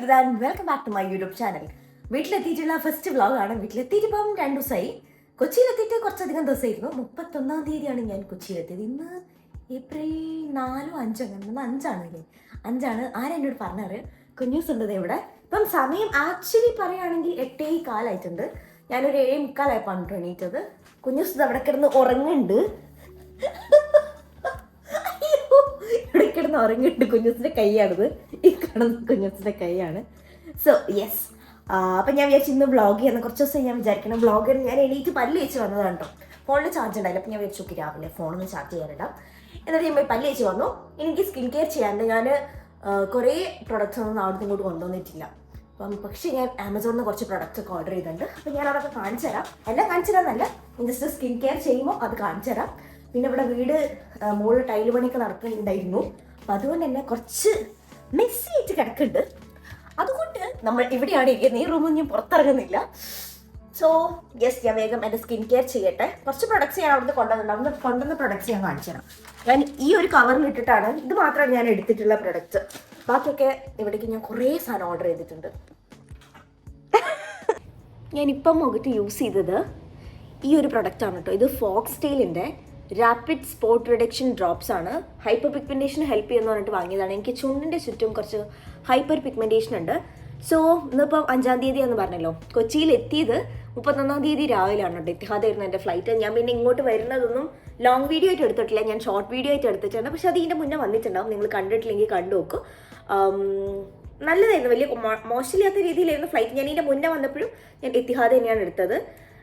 Guys and welcome back to my YouTube channel. വീട്ടിലെത്തിയിട്ടുള്ള first വ്ളോഗാണ്. വീട്ടിലെത്തിയിട്ട് ഇപ്പം 2 ദിവസമായി. കൊച്ചിയിലെത്തിയിട്ട് കുറച്ചധികം ദിവസമായിരുന്നു. 31-ാം തീയതിയാണ് ഞാൻ കൊച്ചിയിലെത്തിയത്. ഇന്ന് ഏപ്രിൽ 4-5 അങ്ങനെ 5 5 ആരെന്നോട് പറഞ്ഞത് കുഞ്ഞൂസ് ഉണ്ട് ഇവിടെ. ഇപ്പം സമയം ആക്ച്വലി പറയുകയാണെങ്കിൽ 8:15 ആയിട്ടുണ്ട്. ഞാനൊരു 7:45 ആയപ്പോൾ എണീറ്റത്. കുഞ്ഞൂസ് അവിടെ കിടന്ന് ഉറങ്ങുന്നുണ്ട്. ഇവിടെ കിടന്ന് ഉറങ്ങിയിട്ട് കുഞ്ഞൂസിൻ്റെ കൈയാണിത്. ഈ കാണുന്ന കുഞ്ഞൂസിൻ്റെ കൈയാണ്. സോ യെസ്, അപ്പം ഞാൻ വിചാരിച്ചു ഇന്ന് വ്ളോഗ് ചെയ്യുന്ന കുറച്ച് ദിവസം ഞാൻ വിചാരിക്കണം വ്ളോഗ്. ഞാൻ എണീറ്റ് പല്ല് വെച്ച് വന്നതാണ് കേട്ടോ. ഫോണിൽ ചാർജ് ഉണ്ടായില്ല. അപ്പം ഞാൻ വിചാരിച്ചു നോക്കി രാവിലെ ഫോണൊന്ന് ചാർജ് ചെയ്യാനിടാം. എന്നിട്ട് ഞാൻ പോയി പല്ല് വെച്ച് വന്നു. എനിക്ക് സ്കിൻ കെയർ ചെയ്യാണ്ട് ഞാൻ കുറേ പ്രൊഡക്റ്റ്സ് ഒന്നും അവിടുന്ന് ഇങ്ങോട്ട് കൊണ്ടുവന്നിട്ടില്ല. പക്ഷേ ഞാൻ ആമസോണിൽ നിന്ന് കുറച്ച് പ്രൊഡക്റ്റ്സ് ഒക്കെ ഓർഡർ ചെയ്തിട്ടുണ്ട്. അപ്പം ഞാൻ അതൊക്കെ കാണിച്ചു തരാം. എല്ലാം കാണിച്ചു തരാമെന്നല്ല, ജസ്റ്റ് സ്കിൻ കെയർ ചെയ്യുമ്പോൾ അത് കാണിച്ചു തരാം. പിന്നെ ഇവിടെ വീട് മുകളിൽ ടൈല് പണിയൊക്കെ നടക്കുന്നുണ്ടായിരുന്നു. അപ്പം അതുകൊണ്ട് തന്നെ കുറച്ച് മെസ്സി ആയിട്ട് കിടക്കുന്നുണ്ട്. അതുകൊണ്ട് നമ്മൾ ഇവിടെയാണ് ഇരിക്കുന്നത്. ഈ റൂമിൽ ഞാൻ പുറത്തിറങ്ങുന്നില്ല. സോ യെസ്, ഞാൻ വേഗം എൻ്റെ സ്കിൻ കെയർ ചെയ്യട്ടെ. കുറച്ച് പ്രൊഡക്ട്സ് ഞാൻ അവിടുന്ന് കൊണ്ടുവന്ന പ്രൊഡക്ട്സ് ഞാൻ കാണിച്ചു തരാം. ഞാൻ ഈ ഒരു കവറിൽ ഇട്ടിട്ടാണ്, ഇത് മാത്രമാണ് ഞാൻ എടുത്തിട്ടുള്ള പ്രൊഡക്ട്സ്. ബാക്കിയൊക്കെ ഇവിടേക്ക് ഞാൻ കുറേ സാധനം ഓർഡർ ചെയ്തിട്ടുണ്ട്. ഞാനിപ്പം മുഖത്ത് യൂസ് ചെയ്തത് ഈ ഒരു പ്രൊഡക്റ്റാണ് കേട്ടോ. ഇത് ഫോക്സ് ടെയിലിൻ്റെ റാപ്പിഡ് സ്പോട്ട് റിഡക്ഷൻ ഡ്രോപ്സ് ആണ്. ഹൈപ്പർ പിഗ്മെൻറ്റേഷൻ ഹെൽപ്പ് ചെയ്യുന്ന പറഞ്ഞിട്ട് വാങ്ങിയതാണ്. എനിക്ക് ചുണ്ടിൻ്റെ ചുറ്റും കുറച്ച് ഹൈപ്പർ പിഗ്മെൻറ്റേഷൻ ഉണ്ട്. സോ ഇന്നിപ്പം 5-ാം തീയതി എന്ന് പറഞ്ഞല്ലോ. കൊച്ചിയിൽ എത്തിയത് 31-ാം തീയതി രാവിലെയാണ് കേട്ടോ. എത്തിഹാദായിരുന്നു എൻ്റെ ഫ്ലൈറ്റ്. ഞാൻ പിന്നെ ഇങ്ങോട്ട് വരുന്നതൊന്നും ലോങ് വീഡിയോ ആയിട്ട് എടുത്തിട്ടില്ല, ഞാൻ ഷോർട്ട് വീഡിയോ ആയിട്ട് എടുത്തിട്ടുണ്ട്. പക്ഷെ അത് ഇതിൻ്റെ മുന്നേ വന്നിട്ടുണ്ടാവും. നിങ്ങൾ കണ്ടിട്ടില്ലെങ്കിൽ കണ്ടു നോക്കും. നല്ലതായിരുന്നു, വലിയ മോശമില്ലാത്ത രീതിയിലായിരുന്നു ഫ്ലൈറ്റ്. ഞാൻ ഇതിൻ്റെ മുന്നേ വന്നപ്പോഴും ഞാൻ എത്തിഹാദ് തന്നെയാണ് എടുത്തത്.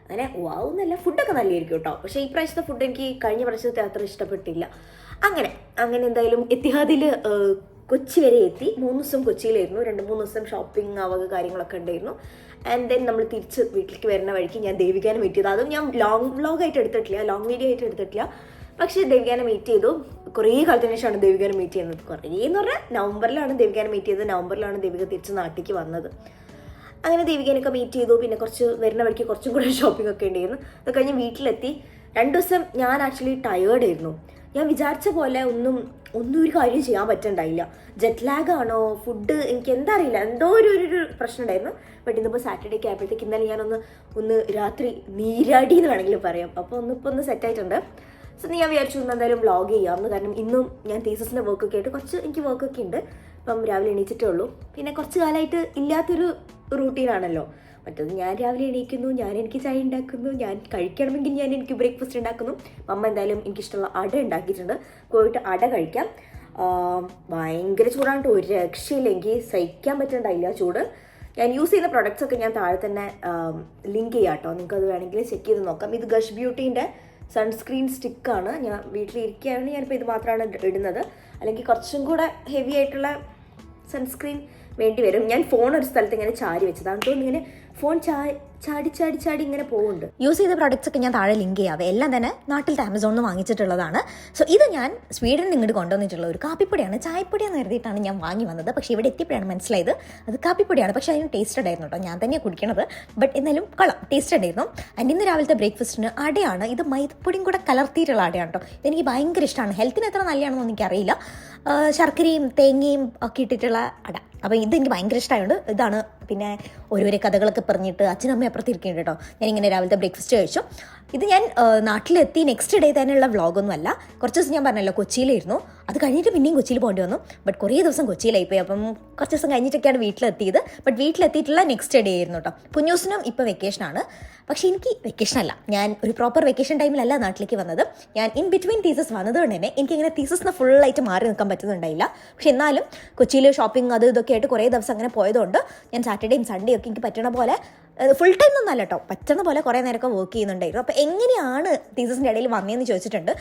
അങ്ങനെ വാവുന്നല്ല, ഫുഡൊക്കെ നല്ലതായിരിക്കും കേട്ടോ. പക്ഷേ ഈ പ്രാവശ്യത്തെ ഫുഡ് എനിക്ക് കഴിഞ്ഞ പ്രാവശ്യത്തെ അത്ര ഇഷ്ടപ്പെട്ടില്ല. അങ്ങനെ എന്തായാലും എത്തിഹാദിൽ കൊച്ചി വരെ എത്തി. 3 ദിവസം കൊച്ചിയിലായിരുന്നു. 2-3 ദിവസം ഷോപ്പിംഗ് അവക കാര്യങ്ങളൊക്കെ ഉണ്ടായിരുന്നു. ആൻഡ് ദെൻ നമ്മൾ തിരിച്ച് വീട്ടിലേക്ക് വരുന്ന വഴിക്ക് ഞാൻ ദേവികാനെ മീറ്റ് ചെയ്തു. അതും ഞാൻ ലോങ് വ്ളോഗായിട്ട് എടുത്തിട്ടില്ല, ലോങ് വീഡിയോ ആയിട്ട് എടുത്തിട്ടില്ല. പക്ഷേ ദേവികാനെ മീറ്റ് ചെയ്തു. കുറേ കാലത്തിന് ശേഷമാണ് ദേവികാനെ മീറ്റ് ചെയ്യുന്നത്. കുറേ എന്ന് പറഞ്ഞാൽ നവംബറിലാണ് ദേവികാനെ മീറ്റ് ചെയ്തത്. നവംബറിലാണ് ദേവിക തിരിച്ച് നാട്ടിലേക്ക് വന്നത്. അങ്ങനെ ദേവികാനൊക്കെ മീറ്റ് ചെയ്തു. പിന്നെ കുറച്ച് വരുന്ന വഴിക്ക് കുറച്ചും കൂടെ ഷോപ്പിംഗ് ഒക്കെ ഉണ്ടായിരുന്നു. അത് കഴിഞ്ഞ് വീട്ടിലെത്തി. 2 ദിവസം ഞാൻ ആക്ച്വലി ടയേർഡ് ആയിരുന്നു. ഞാൻ വിചാരിച്ച പോലെ ഒന്നും ഒരു കാര്യം ചെയ്യാൻ പറ്റണ്ടായില്ല. ജെറ്റ് ലാഗ് ആണോ ഫുഡ് എനിക്ക് എന്താ അറിയില്ല, എന്തോ ഒരു പ്രശ്നം ഉണ്ടായിരുന്നു. ബട്ട് ഇന്നിപ്പോൾ സാറ്റർഡേക്ക് ആയപ്പോഴത്തേക്ക് ഇന്നലെ ഞാനൊന്ന് രാത്രി നീരാടി എന്ന് വേണമെങ്കിലും പറയാം. അപ്പോൾ ഒന്ന് സെറ്റായിട്ടുണ്ട്. സോ ഞാൻ വിചാരിച്ചു എന്തായാലും വ്ളോഗ് ചെയ്യാമെന്ന്. കാരണം ഇന്നും ഞാൻ തീസസിൻ്റെ വർക്കൊക്കെ ആയിട്ട് കുറച്ച് എനിക്ക് വർക്കൊക്കെ ഉണ്ട്. ഇപ്പം രാവിലെ എണീച്ചിട്ടേ ഉള്ളൂ. പിന്നെ കുറച്ച് കാലമായിട്ട് ഇല്ലാത്തൊരു റൂട്ടീനാണല്ലോ. മറ്റത് ഞാൻ രാവിലെ എണീക്കുന്നു, എനിക്ക് ചായ ഉണ്ടാക്കുന്നു, ഞാൻ കഴിക്കണമെങ്കിൽ എനിക്ക് ബ്രേക്ക്ഫാസ്റ്റ് ഉണ്ടാക്കുന്നു. അമ്മ എന്തായാലും എനിക്കിഷ്ടമുള്ള അട ഉണ്ടാക്കിയിട്ടുണ്ട്. പോയിട്ട് അട കഴിക്കാം. ഭയങ്കര ചൂടാണ് കേട്ടോ, ഒരു രക്ഷയില്ല. എനിക്ക് സഹിക്കാൻ പറ്റണ്ടായില്ല ചൂട്. ഞാൻ യൂസ് ചെയ്യുന്ന പ്രൊഡക്ട്സ് ഒക്കെ ഞാൻ താഴെ തന്നെ ലിങ്ക് ചെയ്യാം കേട്ടോ. നിങ്ങൾക്കത് വേണമെങ്കിൽ ചെക്ക് ചെയ്ത് നോക്കാം. ഇത് ഗഷ് ബ്യൂട്ടീൻ്റെ സൺസ്ക്രീൻ സ്റ്റിക്കാണ്. ഞാൻ വീട്ടിലിരിക്കുകയാണ്, ഞാനിപ്പോൾ ഇത് മാത്രമാണ് ഇടുന്നത്. അല്ലെങ്കിൽ കുറച്ചും കൂടെ ഹെവി ആയിട്ടുള്ള സൺസ്ക്രീൻ വേണ്ടി വരും. ഞാൻ ഫോൺ ഒരു സ്ഥലത്ത് ഇങ്ങനെ ചാരി വെച്ചതാണ്. അതുകൊണ്ട് ഇങ്ങനെ ഫോൺ ചാടി ഇങ്ങനെ പോകുന്നുണ്ട്. യൂസ് ചെയ്ത പ്രോഡക്റ്റ്സ് ഒക്കെ ഞാൻ താഴെ ലിങ്ക് ചെയ്യാവേ. എല്ലാം തന്നെ നാട്ടിലത്തെ ആമസോണിൽ നിന്ന് വാങ്ങിച്ചിട്ടുള്ളതാണ്. സോ ഇത് ഞാൻ സ്വീഡനിൽ നിന്ന് ഇങ്ങോട്ട് കൊണ്ടുവന്നിട്ടുള്ള ഒരു കാപ്പിപ്പൊടിയാണ്. ചായപ്പൊടിയാന്ന് കരുതിയിട്ടാണ് ഞാൻ വാങ്ങി വന്നത്. പക്ഷേ ഇവിടെ എത്തിയപ്പോഴാണ് മനസ്സിലായത് അത് കാപ്പിപ്പൊടിയാണ്. പക്ഷേ അതിന് ടേസ്റ്റഡ് ആയിരുന്നു കേട്ടോ. ഞാൻ തന്നെയാണ് കുടിക്കണത്. ബട്ട് എന്നാലും കൊള്ളാം, ടേസ്റ്റഡ് ആയിരുന്നു. ആൻഡ് ഇന്ന് രാവിലത്തെ ബ്രേക്ക്ഫാസ്റ്റിന് അടയാണ്. ഇത് മൈദപ്പൊടിയും കൂടെ കലർത്തിയിട്ടുള്ള അടയാണ് കേട്ടോ. ഇതെനിക്ക് ഭയങ്കര ഇഷ്ടമാണ്. ഹെൽത്തിന് എത്ര നല്ലതാണെന്ന് എനിക്കറിയില്ല. ശർക്കരയും തേങ്ങയും ഒക്കെ ഇട്ടിട്ടുള്ള അട. അപ്പോൾ ഇതെനിക്ക് ഭയങ്കര ഇഷ്ടമായതുകൊണ്ട് ഇതാണ്. പിന്നെ ഓരോരോ കഥകളൊക്കെ പറഞ്ഞിട്ട് അച്ഛനമ്മ അപ്പുറത്തിരിക്കുന്നുണ്ട് കേട്ടോ. ഞാനിങ്ങനെ രാവിലത്തെ ബ്രേക്ക്ഫാസ്റ്റ് കഴിച്ചു. ഇത് ഞാൻ നാട്ടിലെത്തി നെക്സ്റ്റ് ഡേ തന്നെയുള്ള വ്ളോഗൊന്നും അല്ല. കുറച്ച് ദിവസം ഞാൻ പറഞ്ഞല്ലോ കൊച്ചിയിലായിരുന്നു. അത് കഴിഞ്ഞിട്ട് പിന്നെയും കൊച്ചിയിൽ പോകേണ്ടി വന്നു. ബട്ട് കുറേ ദിവസം കൊച്ചിയിലായിപ്പോയി. അപ്പം കുറച്ച് ദിവസം കഴിഞ്ഞിട്ടൊക്കെയാണ് വീട്ടിലെത്തിയത്. ബട്ട് വീട്ടിലെത്തിയിട്ടുള്ള നെക്സ്റ്റ് ഡേ ആയിരുന്നു കേട്ടോ. കുഞ്ഞൂസിനും ഇപ്പോൾ വെക്കേഷനാണ്. പക്ഷേ എനിക്ക് വെക്കേഷനല്ല, ഞാൻ ഒരു പ്രോപ്പർ വെക്കേഷൻ ടൈമിലല്ല നാട്ടിലേക്ക് വന്നത്. ഞാൻ ഇൻ ബിറ്റ്വീൻ തീസസ് വന്നതുകൊണ്ട് തന്നെ എനിക്കിങ്ങനെ തീസസിന് ഫുള്ളായിട്ട് മാറി നിൽക്കാൻ പറ്റുന്നുണ്ടായില്ല. പക്ഷെ എന്നാലും കൊച്ചിയിൽ ഷോപ്പിംഗ് അത് ഇതൊക്കെ ആയിട്ട് കുറേ ദിവസം അങ്ങനെ പോയതുകൊണ്ട് ഞാൻ സാറ്റർഡേയും സൺഡേയും ഒക്കെ എനിക്ക് പറ്റണ പോലെ ഫുൾ ടൈം ഒന്നും അല്ല കേട്ടോ, പറ്റുന്ന പോലെ കുറേ നേരമൊക്കെ വർക്ക് ചെയ്യുന്നുണ്ടായിരുന്നു. അപ്പോൾ എങ്ങനെയാണ് തീസസിൻ്റെ ഇടയിൽ വന്നതെന്ന് ചോദിച്ചിട്ടുണ്ട്.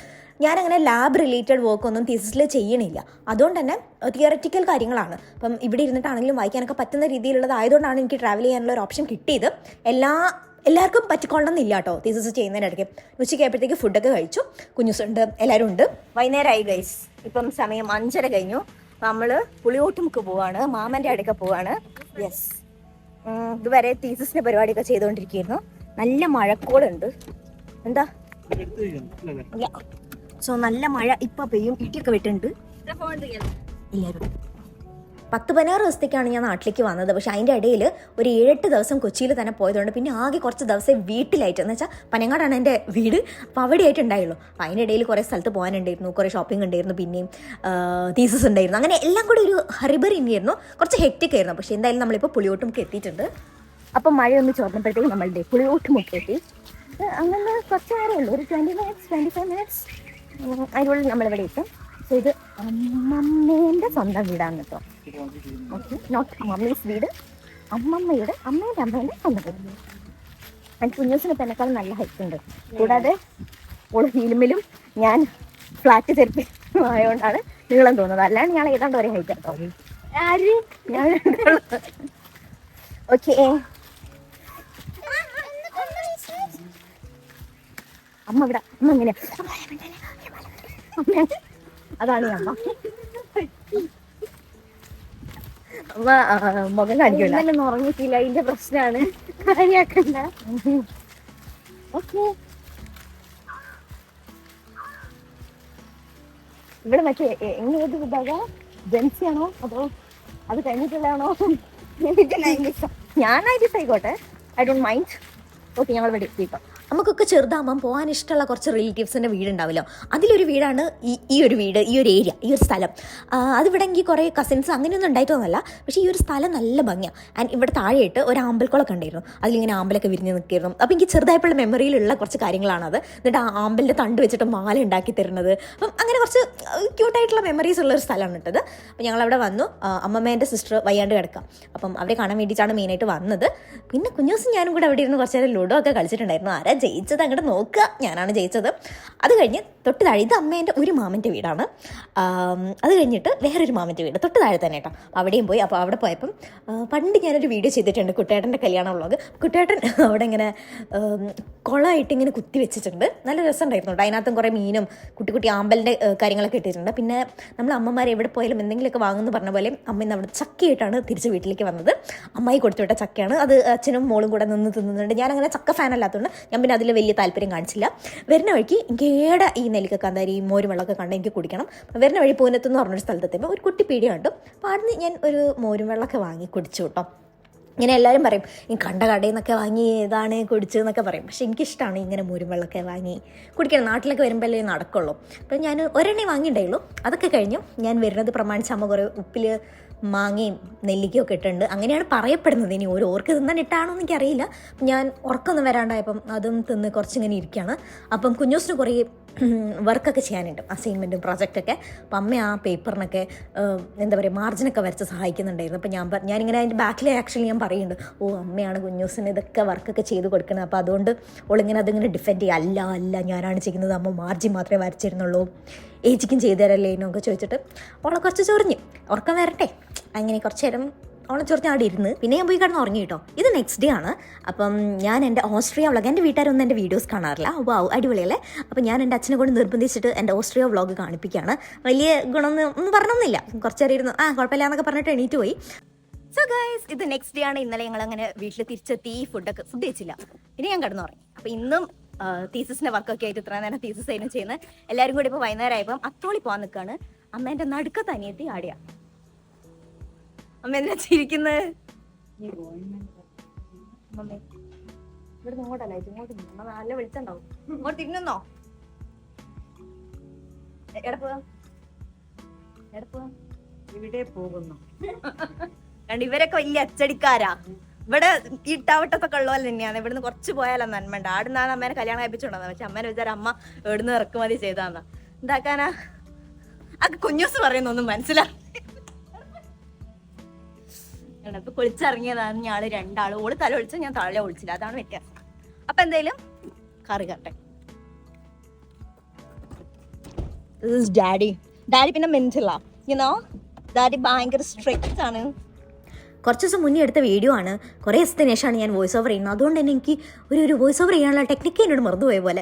ഞാനങ്ങനെ ലാബ് റിലേറ്റഡ് വർക്കൊന്നും തീസസിൽ ചെയ്യണില്ല. അതുകൊണ്ട് തന്നെ തിയററ്റിക്കൽ കാര്യങ്ങളാണ്. അപ്പം ഇവിടെ ഇരുന്നിട്ടാണെങ്കിലും വായിക്കാനൊക്കെ പറ്റുന്ന രീതിയിലുള്ളതായതുകൊണ്ടാണ് എനിക്ക് ട്രാവൽ ചെയ്യാനുള്ള ഒരു ഓപ്ഷൻ കിട്ടിയത്. എല്ലാവർക്കും പറ്റിക്കൊണ്ടെന്നില്ല കേട്ടോ തീസസ് ചെയ്യുന്നതിനിടയ്ക്ക്. ഉച്ചയ്ക്ക് ആയപ്പോഴത്തേക്ക് ഫുഡൊക്കെ കഴിച്ചു. കുഞ്ഞുസുണ്ട്, എല്ലാവരും ഉണ്ട്. വൈകുന്നേരമായി ഗൈസ്. ഇപ്പം സമയം 5:30 കഴിഞ്ഞു. നമ്മൾ പുളിയോട്ടുമുക്ക് പോവാണ്, മാമൻ്റെ അടുക്ക പോവാണ്. യെസ്, ഇതുവരെ തീസസിൻ്റെ പരിപാടിയൊക്കെ ചെയ്തുകൊണ്ടിരിക്കുകയായിരുന്നു. നല്ല മഴക്കോളുണ്ട്. എന്താ സോ നല്ല മഴ ഇപ്പം പെയ്യും. ഇടിയൊക്കെ വിട്ടുണ്ട് എല്ലാവരും. 10-16 ദിവസത്തേക്കാണ് ഞാൻ നാട്ടിലേക്ക് വന്നത്. പക്ഷേ അതിൻ്റെ ഇടയിൽ ഒരു 7-8 ദിവസം കൊച്ചിയിൽ തന്നെ പോയതുകൊണ്ട് പിന്നെ ആകെ കുറച്ച് ദിവസം വീട്ടിലായിട്ട്, എന്ന് വെച്ചാൽ പനങ്ങാടാണ് എൻ്റെ വീട്, അപ്പോൾ അവിടെ ആയിട്ടുണ്ടായുള്ളൂ. അപ്പോൾ അതിൻ്റെ ഇടയിൽ കുറേ സ്ഥലത്ത് പോകാനുണ്ടായിരുന്നു, കുറേ ഷോപ്പിംഗ് ഉണ്ടായിരുന്നു, പിന്നെയും തീസസ് ഉണ്ടായിരുന്നു. അങ്ങനെ എല്ലാം കൂടി ഒരു ഹറിബറി ആയിരുന്നു, കുറച്ച് ഹെക്റ്റിക് ആയിരുന്നു. പക്ഷേ എന്തായാലും നമ്മളിപ്പോൾ പുളിയോട്ടുമുക്ക് എത്തിയിട്ടുണ്ട്. അപ്പം മഴയൊന്ന് ചോർന്നപ്പോഴത്തേക്കും നമ്മളുടെ പുളിയോട്ടുമുക്ക് എത്തി. അങ്ങനെ കുറച്ച് നേരമേ ഉള്ളൂ, ഒരു 25 മിനിറ്റ്സ് അതിനുള്ളിൽ നമ്മളിവിടെ എത്തും. സോ ഇത് അമ്മമ്മേൻ്റെ സ്വന്തം വീടാണ് കേട്ടോ. ഓക്കെ, നോട്ട് മമ്മീസ് വീട്, അമ്മമ്മയുടെ അമ്മേൻ്റെ സ്വന്തം വീട്. ആൻഡ് കുഞ്ഞൂസിന് എന്നെക്കാളും നല്ല ഹൈറ്റ് ഉണ്ട്. കൂടാതെ ഓള് ഹീലുമിലും ഞാൻ ഫ്ലാറ്റ് ചെരുപ്പ് ആയതുകൊണ്ടാണ് നീളം തോന്നുന്നത്. അല്ലാണ്ട് ഞാൻ ഏതാണ്ട് ഒരേ ഹൈറ്റ് കേട്ടോ. ആര് ഞാൻ ഓക്കെ. അമ്മ ഇവിടെ, അമ്മ എങ്ങനെയാ, അമ്മ അതാണ് അമ്മ. അമ്മ മുഖം കാണിക്കില്ല, ഉറങ്ങിയിട്ടില്ല, അതിന്റെ പ്രശ്നമാണ്, കാര്യാക്കണ്ട. ഓക്കെ, ഇവിടെ മറ്റേ ഏത് വിഭാഗ, ജെൻസി ആണോ അതോ അത് കഴിഞ്ഞിട്ടുള്ളതാണോ? ഞാൻ 90s ആയിക്കോട്ടെ, ഐ ഡോണ്ട് മൈൻഡ്. ഓക്കെ, ഞങ്ങൾ ഇവിടെ എത്തിക്കാം. നമുക്കൊക്കെ ചെറുതാകുമ്പം പോകാൻ ഇഷ്ടമുള്ള കുറച്ച് റിലേറ്റീവ്സിൻ്റെ വീടുണ്ടാവുമല്ലോ, അതിലൊരു വീടാണ് ഈ ഒരു വീട്, ഈ ഒരു ഏരിയ, ഈ ഒരു സ്ഥലം. അതിവിടെ എങ്കിൽ കുറേ കസിൻസ് അങ്ങനെയൊന്നും ഉണ്ടായിട്ടൊന്നുമല്ല, പക്ഷേ ഈ ഒരു സ്ഥലം നല്ല ഭംഗിയാണ്. ആൻഡ് ഇവിടെ താഴെയിട്ട് ഒരു ആമ്പൽക്കുളമൊക്കെ ഉണ്ടായിരുന്നു, അതിലിങ്ങനെ ആമ്പലൊക്കെ വിരിഞ്ഞ് നിൽക്കിയിരുന്നു. അപ്പോൾ എനിക്ക് ചെറുതായിട്ടുള്ള മെമ്മറിയിലുള്ള കുറച്ച് കാര്യങ്ങളാണത്. എന്നിട്ട് ആ ആമ്പലിൻ്റെ തണ്ട് വെച്ചിട്ട് മാല ഉണ്ടാക്കി തരുന്നത്, അപ്പം അങ്ങനെ കുറച്ച് ക്യൂട്ടായിട്ടുള്ള മെമ്മറീസ് ഉള്ളൊരു സ്ഥലമാണ് ഇട്ടത്. അപ്പോൾ ഞങ്ങളവിടെ വന്നു. അമ്മമ്മേൻ്റെ സിസ്റ്റർ വയ്യാണ്ട് കിടക്കാം, അപ്പം അവരെ കാണാൻ വേണ്ടിയിട്ടാണ് മെയിനായിട്ട് വന്നത്. പിന്നെ കുഞ്ഞൂസും ഞാനും കൂടെ അവിടെ ഇരുന്ന് കുറച്ച് നേരം ലുഡോ ഒക്കെ കളിച്ചിട്ടുണ്ടായിരുന്നു. ആരാ ജയിച്ചത് അങ്ങോട്ട് നോക്കുക, ഞാനാണ് ജയിച്ചത്. അത് കഴിഞ്ഞ് തൊട്ട് താഴെ, ഇത് അമ്മേൻ്റെ ഒരു മാമൻ്റെ വീടാണ്. അത് കഴിഞ്ഞിട്ട് വേറൊരു മാമൻ്റെ വീട് തൊട്ട് താഴെ തന്നെ കേട്ടോ, അവിടെയും പോയി. അപ്പോൾ അവിടെ പോയപ്പം പണ്ട് ഞാനൊരു വീഡിയോ ചെയ്തിട്ടുണ്ട്, കുട്ടേട്ടൻ്റെ കല്യാണ വ്ളോഗ്. കുട്ടേട്ടൻ അവിടെ ഇങ്ങനെ കുളമായിട്ട് ഇങ്ങനെ കുത്തി വെച്ചിട്ടുണ്ട്, നല്ല രസമുണ്ടായിരുന്നു കേട്ടോ. അതിനകത്തും കുറേ മീനും കുട്ടി ആമ്പലിൻ്റെ കാര്യങ്ങളൊക്കെ ഇട്ടിട്ടുണ്ട്. പിന്നെ നമ്മൾ അമ്മമാർ എവിടെ പോയാലും എന്തെങ്കിലുമൊക്കെ വാങ്ങുമെന്ന് പറഞ്ഞ പോലെ അമ്മ ഇന്ന് അവിടെ ചക്കയായിട്ടാണ് തിരിച്ച് വീട്ടിലേക്ക് വന്നത്. അമ്മായി കൊടുത്തുവിട്ട ചക്കയാണ് അത്. അച്ഛനും മോളും കൂടെ നിന്ന് തിന്നുന്നുണ്ട്. ഞാനങ്ങനെ ചക്ക ഫാൻ അല്ലാത്തതുകൊണ്ട് ഞാൻ പിന്നെ അതിൽ വലിയ താല്പര്യം കാണിച്ചില്ല. വരുന്ന വഴിക്ക് എനിക്ക് ഏടെ ഈ നെല്ലിക്ക കാന്താരി മോരും വെള്ളമൊക്കെ കണ്ട് എനിക്ക് കുടിക്കണം. വരുന്ന വഴി പൂനത്ത് എന്ന് പറഞ്ഞൊരു സ്ഥലത്തെത്തുമ്പോൾ ഒരു കുട്ടി പീടിക കണ്ടു. അപ്പോൾ അവിടുന്ന് ഞാൻ ഒരു മോരും വെള്ളമൊക്കെ വാങ്ങി കുടിച്ചു കേട്ടോ. ഇങ്ങനെ എല്ലാവരും പറയും ഈ കണ്ട കടയിൽ നിന്നൊക്കെ വാങ്ങി ഏതാണ് കുടിച്ചതെന്നൊക്കെ പറയും. പക്ഷേ എനിക്കിഷ്ടമാണ് ഇങ്ങനെ മോരും വെള്ളമൊക്കെ വാങ്ങി കുടിക്കണം. നാട്ടിലൊക്കെ വരുമ്പോഴല്ലേ നടക്കുള്ളൂ. അപ്പം ഞാൻ ഒരെണ്ണേ വാങ്ങിയിട്ടുള്ളൂ. അതൊക്കെ കഴിഞ്ഞു. ഞാൻ വരുന്നത് പ്രമാണിച്ച് അമ്മ കുറേ ഉപ്പിൽ മാങ്ങയും നെല്ലിക്കയും ഒക്കെ ഇട്ടുണ്ട്, അങ്ങനെയാണ് പറയപ്പെടുന്നത്. ഇനി ഓർക്ക് തിന്നാൻ ഇട്ടാണോ എന്ന് എനിക്കറിയില്ല. ഞാൻ ഉറക്കൊന്നും വരാണ്ടായപ്പം അതും തിന്ന് കുറച്ചിങ്ങനെ ഇരിക്കുകയാണ്. അപ്പം കുഞ്ഞൂസിന് കുറേ വർക്കൊക്കെ ചെയ്യാനുണ്ട്, അസൈൻമെൻറ്റും പ്രൊജക്റ്റൊക്കെ. അപ്പം അമ്മ ആ പേപ്പറിനൊക്കെ എന്താ പറയുക മാർജിനൊക്കെ വരച്ച് സഹായിക്കുന്നുണ്ടായിരുന്നു. അപ്പം ഞാനിങ്ങനെ അതിൻ്റെ ബാക്കിൽ ആക്ച്വലി ഞാൻ പറയുന്നുണ്ട്, അമ്മയാണ് കുഞ്ഞൂസിന് ഇതൊക്കെ വർക്കൊക്കെ ചെയ്ത് കൊടുക്കുന്നത്. അപ്പോൾ അതുകൊണ്ട് ഓളിങ്ങനെ അതിങ്ങനെ ഡിഫെൻഡ് ചെയ്യുക, അല്ല ഞാനാണ് ചെയ്യുന്നത്, അമ്മ മാർജിൻ മാത്രമേ വരച്ചിരുന്നുള്ളൂ, ഏച്ചിക്കും ചെയ്തു തരല്ലേ എന്നൊക്കെ ചോദിച്ചിട്ട് ഓളെ കുറച്ച് ചൊറിഞ്ഞു. ഉറക്കം വരട്ടെ, അങ്ങനെ കുറച്ച് നേരം ഓളെ ചൊറിഞ്ഞ് അവിടെ ഇരുന്ന് പിന്നെ ഞാൻ പോയി കിടന്ന് ഉറങ്ങി കേട്ടോ. ഇത് നെക്സ്റ്റ് ഡേ ആണ്. അപ്പം ഞാൻ എൻ്റെ ഓസ്ട്രിയ വ്ളോഗ്, എൻ്റെ വീട്ടുകാരൊന്നും എൻ്റെ വീഡിയോസ് കാണാറില്ല. വാവ്, അടിപൊളിയല്ലേ. അപ്പം ഞാൻ എൻ്റെ അച്ഛനെ കൊണ്ട് നിർബന്ധിച്ചിട്ട് എൻ്റെ ഓസ്ട്രിയ വ്ളോഗ് കാണിപ്പിക്കുകയാണ്. വലിയ ഒന്നും പറഞ്ഞൊന്നുമില്ല, കുറച്ച് നേരം ഇരുന്നു കുഴപ്പമില്ല എന്നൊക്കെ പറഞ്ഞിട്ട് എണീറ്റ് പോയി. സോ ഗൈസ്, ഇത് നെക്സ്റ്റ് ഡേ ആണ്. ഇന്നലെ ഞങ്ങൾ അങ്ങനെ വീട്ടിൽ തിരിച്ചെത്തി, ഫുഡ് കഴിച്ചില്ല, പിന്നെ ഞാൻ കിടന്നുറങ്ങി. അപ്പം ഇന്നും തീസിൻ്റെ വർക്കൊക്കെ ആയിട്ട് ഇത്ര നേരം തീസിസ് ആയിരുന്നു ചെയ്യുന്നത്. എല്ലാവരും കൂടി ഇപ്പോൾ വൈകുന്നേരം ആയപ്പം അത്തോളി പോകാൻ നിൽക്കുകയാണ്. അമ്മേൻ്റെ നടുക്കത്ത് അനിയത്തി ആടിയാ. അമ്മ എന്താ ചിരിക്കുന്നത്? ഇവിടെ ഇങ്ങോട്ടല്ല, ഇങ്ങോട്ട് നല്ല വെളിച്ചുണ്ടാവും. ഇങ്ങോട്ട് തിരിഞ്ഞോ? എടപ്പോ ഇവിടെ പോകുന്നു. രണ്ട് ഇവരൊക്കെ വലിയ അച്ചടിക്കാരാ. ഇവിടെ ഈ ഇട്ടാവട്ടത്തൊക്കെ ഉള്ള പോലെ തന്നെയാണ്. ഇവിടുന്ന് കുറച്ച് പോയാലോ നന്മണ്ട. ആടുന്നാണ് അമ്മേനെ കല്യാണം കഴിപ്പിച്ചുകൊണ്ടാ. പക്ഷെ അമ്മേനെ വിചാരം അമ്മ എവിടുന്ന് ഇറക്കുമതി ചെയ്താന്നാ. എന്താക്കാനാ അത് കുഞ്ഞൂസ് പറയുന്നൊന്നും മനസ്സിലാക്കി. ഇപ്പൊ കുളിച്ചിറങ്ങിയതാണ് ഞാള് രണ്ടാള്. ഓള് തല ഒളിച്ച, ഞാൻ തല ഒളിച്ചില്ല, അതാണ് വ്യത്യാസം. അപ്പൊ എന്തായാലും കറി കട്ടെ. ഡാഡി പിന്നെ മെന്റലാ, യുനോ. ഡാഡി ഭയങ്കര സ്ട്രിക്റ്റ് ആണ്. കുറച്ച് ദിവസം മുന്നേ എടുത്ത വീഡിയോ ആണ്, കുറേ ദിവസത്തിന് ശേഷമാണ് ഞാൻ വോയിസ് ഓവർ ചെയ്യുന്നത്. അതുകൊണ്ട് തന്നെ എനിക്ക് ഒരു വോയിസ് ഓവർ ചെയ്യാനുള്ള ടെക്നിക്ക് എന്നോട് മറന്നുപോയ പോലെ.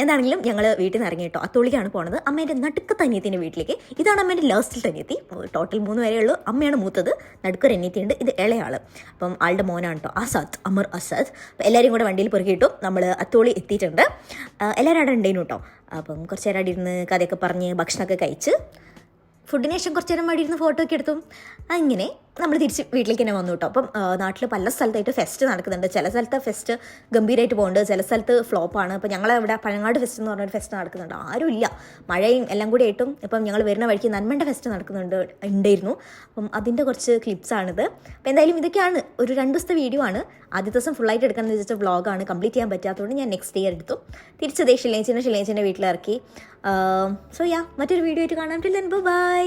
എന്താണെങ്കിലും ഞങ്ങൾ വീട്ടിൽ നിന്ന് ഇറങ്ങി കേട്ടോ. അത്തോളിക്കാണ് പോണത്, അമ്മേൻ്റെ നടുക്കത്തെ അനിയത്തിൻ്റെ വീട്ടിലേക്ക്. ഇതാണ് അമ്മേൻ്റെ ലാസ്റ്റിലത്തെ അനിയത്തി. ടോട്ടൽ 3 പേരേ ഉള്ളൂ. അമ്മയാണ് മൂത്തത്, നടുക്കൊരു അനിയത്തിയുണ്ട്, ഇത് ഇളയാൾ. അപ്പം ആളുടെ മോനാണ് കേട്ടോ, ആസാദ്, അമർ ആസാദ്. അപ്പം എല്ലാവരും കൂടെ വണ്ടിയിൽ പെറുക്കിയിട്ടു നമ്മൾ അത്തോളി എത്തിയിട്ടുണ്ട്. എല്ലാവരും അവിടെ ഉണ്ടായിരുന്നു കേട്ടോ. അപ്പം കുറച്ച് നേരം അവിടെ ഇരുന്ന് കഥയൊക്കെ പറഞ്ഞ് ഭക്ഷണമൊക്കെ കഴിച്ച് ഫുഡിന് ശേഷം കുറച്ച് നേരം മടി ഇരുന്ന് ഫോട്ടോ ഒക്കെ എടുത്തു. അങ്ങനെ നമ്മൾ തിരിച്ച് വീട്ടിലേക്ക് തന്നെ വന്നു കേട്ടോ. അപ്പം നാട്ടിൽ പല സ്ഥലത്തായിട്ട് ഫെസ്റ്റ് നടക്കുന്നുണ്ട്. ചില സ്ഥലത്ത് ഫെസ്റ്റ് ഗംഭീരമായിട്ട് പോകുന്നുണ്ട്, ചില സ്ഥലത്ത് ഫ്ലോപ്പാണ്. അപ്പോൾ ഞങ്ങളിവിടെ പഴങ്ങാട് ഫെസ്റ്റ് എന്ന് പറഞ്ഞൊരു ഫെസ്റ്റ് നടക്കുന്നുണ്ട്. ആരുമില്ല, മഴയും എല്ലാം കൂടി ആയിട്ടും. ഇപ്പം ഞങ്ങൾ വരുന്ന വഴിക്ക് നന്മണ്ട ഫെസ്റ്റ് ഉണ്ടായിരുന്നു. അപ്പം അതിൻ്റെ കുറച്ച് ക്ലിപ്സാണിത്. അപ്പോൾ എന്തായാലും ഇതൊക്കെയാണ് ഒരു 2 ദിവസത്തെ വീഡിയോ ആണ്. ആദ്യത്തെ ദിവസം ഫുള്ളായിട്ട് എടുക്കാമെന്ന് വെച്ചിട്ട് വ്ളോഗാണ്, കംപ്ലീറ്റ് ചെയ്യാൻ പറ്റാത്തതുകൊണ്ട് ഞാൻ നെക്സ്റ്റ് ഡേ എടുത്തു. തിരിച്ചതേ ഷിലേഞ്ചിൻ്റെ വീട്ടിലിറക്കി. സോ യാ, മറ്റൊരു വീഡിയോ ആയിട്ട് കാണാം. Till then bye.